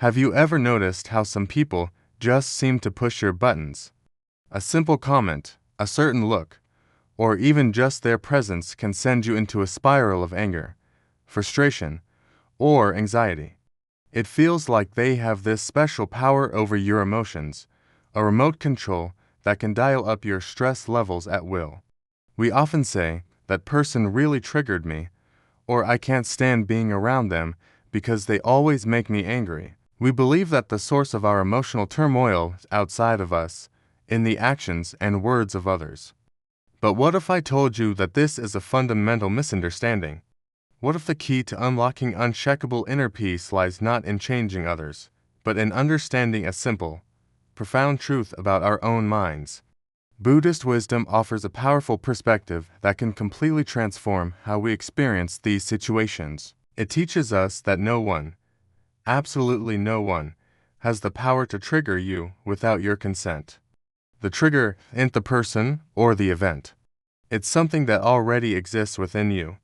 Have you ever noticed how some people just seem to push your buttons? A simple comment, a certain look, or even just their presence can send you into a spiral of anger, frustration, or anxiety. It feels like they have this special power over your emotions, a remote control that can dial up your stress levels at will. We often say, "That person really triggered me," or "I can't stand being around them because they always make me angry." We believe that the source of our emotional turmoil is outside of us, in the actions and words of others. But what if I told you that this is a fundamental misunderstanding? What if the key to unlocking unshakable inner peace lies not in changing others, but in understanding a simple, profound truth about our own minds? Buddhist wisdom offers a powerful perspective that can completely transform how we experience these situations. It teaches us that no one, absolutely no one, has the power to trigger you without your consent. The trigger isn't the person or the event. It's something that already exists within you.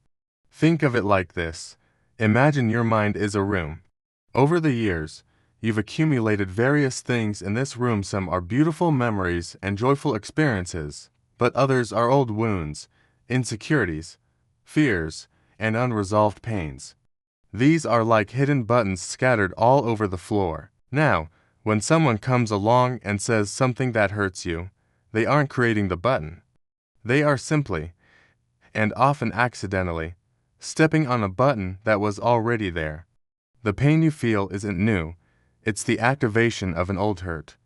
Think of it like this. Imagine your mind is a room. Over the years, you've accumulated various things in this room. Some are beautiful memories and joyful experiences, but others are old wounds, insecurities, fears, and unresolved pains. These are like hidden buttons scattered all over the floor. Now, when someone comes along and says something that hurts you, they aren't creating the button. They are simply, and often accidentally, stepping on a button that was already there. The pain you feel isn't new, it's the activation of an old hurt.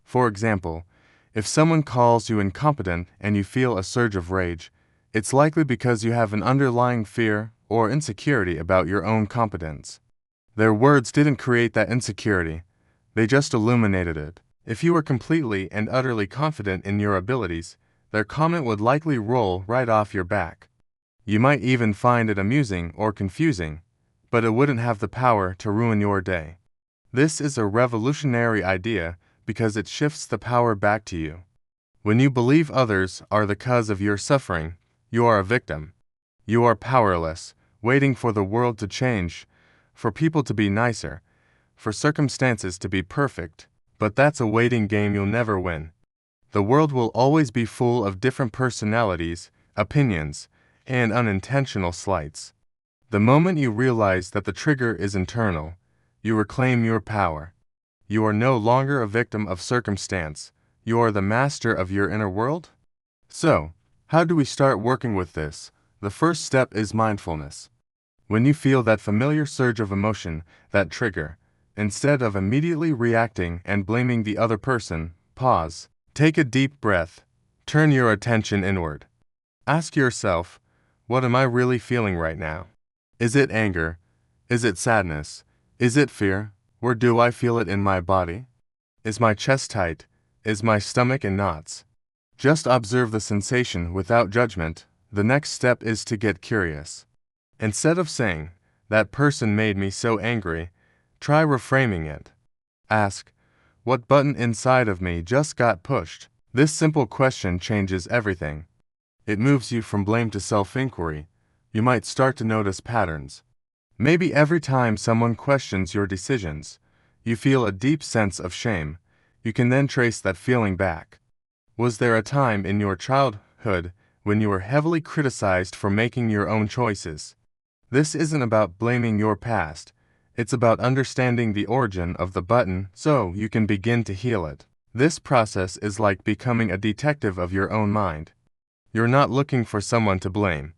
For example, if someone calls you incompetent and you feel a surge of rage, it's likely because you have an underlying fear or insecurity about your own competence. Their words didn't create that insecurity, they just illuminated it. If you were completely and utterly confident in your abilities, their comment would likely roll right off your back. You might even find it amusing or confusing, but it wouldn't have the power to ruin your day. This is a revolutionary idea because it shifts the power back to you. When you believe others are the cause of your suffering, you are a victim. You are powerless, waiting for the world to change, for people to be nicer, for circumstances to be perfect, but that's a waiting game you'll never win. The world will always be full of different personalities, opinions, and unintentional slights. The moment you realize that the trigger is internal, you reclaim your power. You are no longer a victim of circumstance, you are the master of your inner world. So, how do we start working with this? The first step is mindfulness. When you feel that familiar surge of emotion, that trigger, instead of immediately reacting and blaming the other person, pause. Take a deep breath. Turn your attention inward. Ask yourself, what am I really feeling right now? Is it anger? Is it sadness? Is it fear? Where do I feel it in my body? Is my chest tight? Is my stomach in knots? Just observe the sensation without judgment. The next step is to get curious. Instead of saying, "That person made me so angry," try reframing it. Ask, "What button inside of me just got pushed?" This simple question changes everything. It moves you from blame to self-inquiry. You might start to notice patterns. Maybe every time someone questions your decisions, you feel a deep sense of shame. You can then trace that feeling back. Was there a time in your childhood when you were heavily criticized for making your own choices? This isn't about blaming your past. It's about understanding the origin of the button so you can begin to heal it. This process is like becoming a detective of your own mind. You're not looking for someone to blame.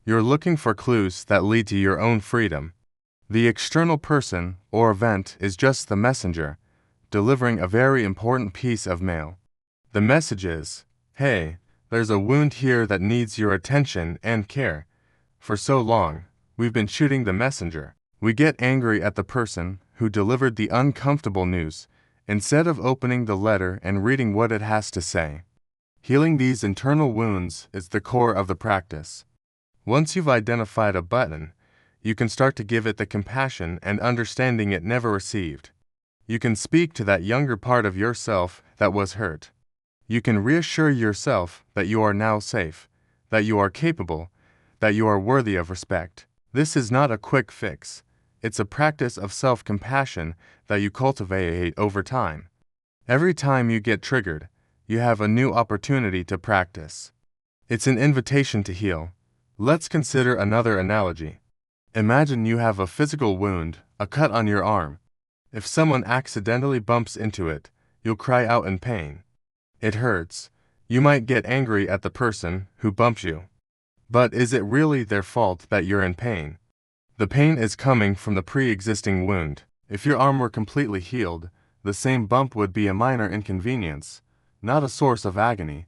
You're looking for clues that lead to your own freedom. The external person or event is just the messenger, delivering a very important piece of mail. The message is, "Hey, there's a wound here that needs your attention and care." For so long, we've been shooting the messenger. We get angry at the person who delivered the uncomfortable news, instead of opening the letter and reading what it has to say. Healing these internal wounds is the core of the practice. Once you've identified a button, you can start to give it the compassion and understanding it never received. You can speak to that younger part of yourself that was hurt. You can reassure yourself that you are now safe, that you are capable, that you are worthy of respect. This is not a quick fix. It's a practice of self-compassion that you cultivate over time. Every time you get triggered, you have a new opportunity to practice. It's an invitation to heal. Let's consider another analogy. Imagine you have a physical wound, a cut on your arm. If someone accidentally bumps into it, you'll cry out in pain. It hurts. You might get angry at the person who bumped you. But is it really their fault that you're in pain? The pain is coming from the pre-existing wound. If your arm were completely healed, the same bump would be a minor inconvenience, not a source of agony.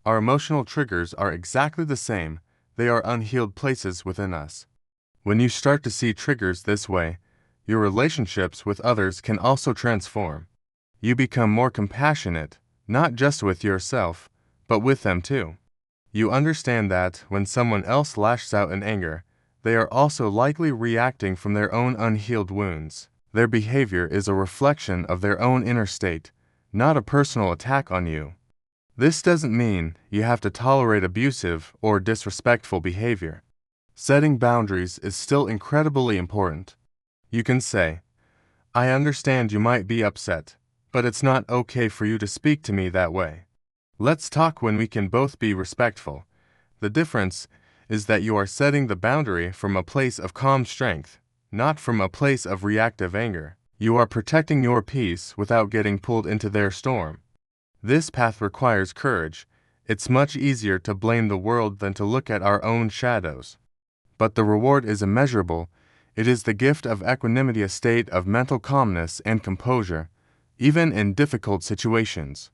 Our emotional triggers are exactly the same. They are unhealed places within us. When you start to see triggers this way, your relationships with others can also transform. You become more compassionate, not just with yourself, but with them too. You understand that when someone else lashes out in anger, they are also likely reacting from their own unhealed wounds. Their behavior is a reflection of their own inner state, not a personal attack on you. This doesn't mean you have to tolerate abusive or disrespectful behavior. Setting boundaries is still incredibly important. You can say, "I understand you might be upset, but it's not okay for you to speak to me that way. Let's talk when we can both be respectful." The difference is that you are setting the boundary from a place of calm strength, not from a place of reactive anger. You are protecting your peace without getting pulled into their storm. This path requires courage. It's much easier to blame the world than to look at our own shadows. But the reward is immeasurable. It is the gift of equanimity, a state of mental calmness and composure, even in difficult situations.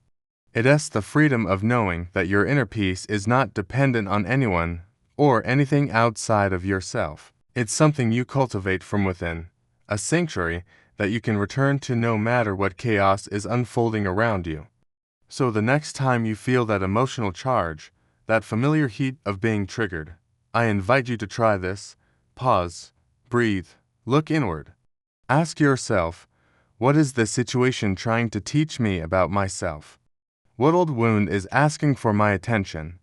It is the freedom of knowing that your inner peace is not dependent on anyone or anything outside of yourself. It's something you cultivate from within, a sanctuary that you can return to no matter what chaos is unfolding around you. So the next time you feel that emotional charge, that familiar heat of being triggered, I invite you to try this. Pause, breathe, look inward. Ask yourself, what is the situation trying to teach me about myself? What old wound is asking for my attention?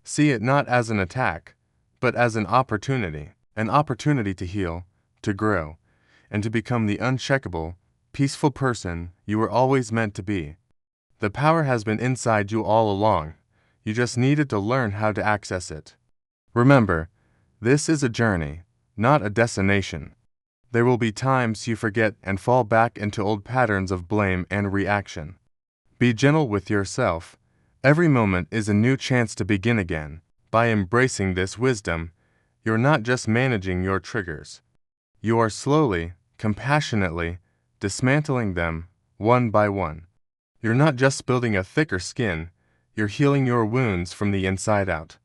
See it not as an attack, but as an opportunity to heal, to grow, and to become the unshakeable, peaceful person you were always meant to be. The power has been inside you all along. You just needed to learn how to access it. Remember, this is a journey, not a destination. There will be times you forget and fall back into old patterns of blame and reaction. Be gentle with yourself. Every moment is a new chance to begin again. By embracing this wisdom, you're not just managing your triggers. You are slowly, compassionately, dismantling them, one by one. You're not just building a thicker skin, you're healing your wounds from the inside out.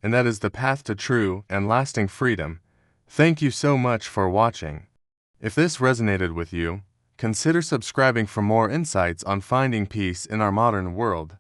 And that is the path to true and lasting freedom. Thank you so much for watching. If this resonated with you, consider subscribing for more insights on finding peace in our modern world.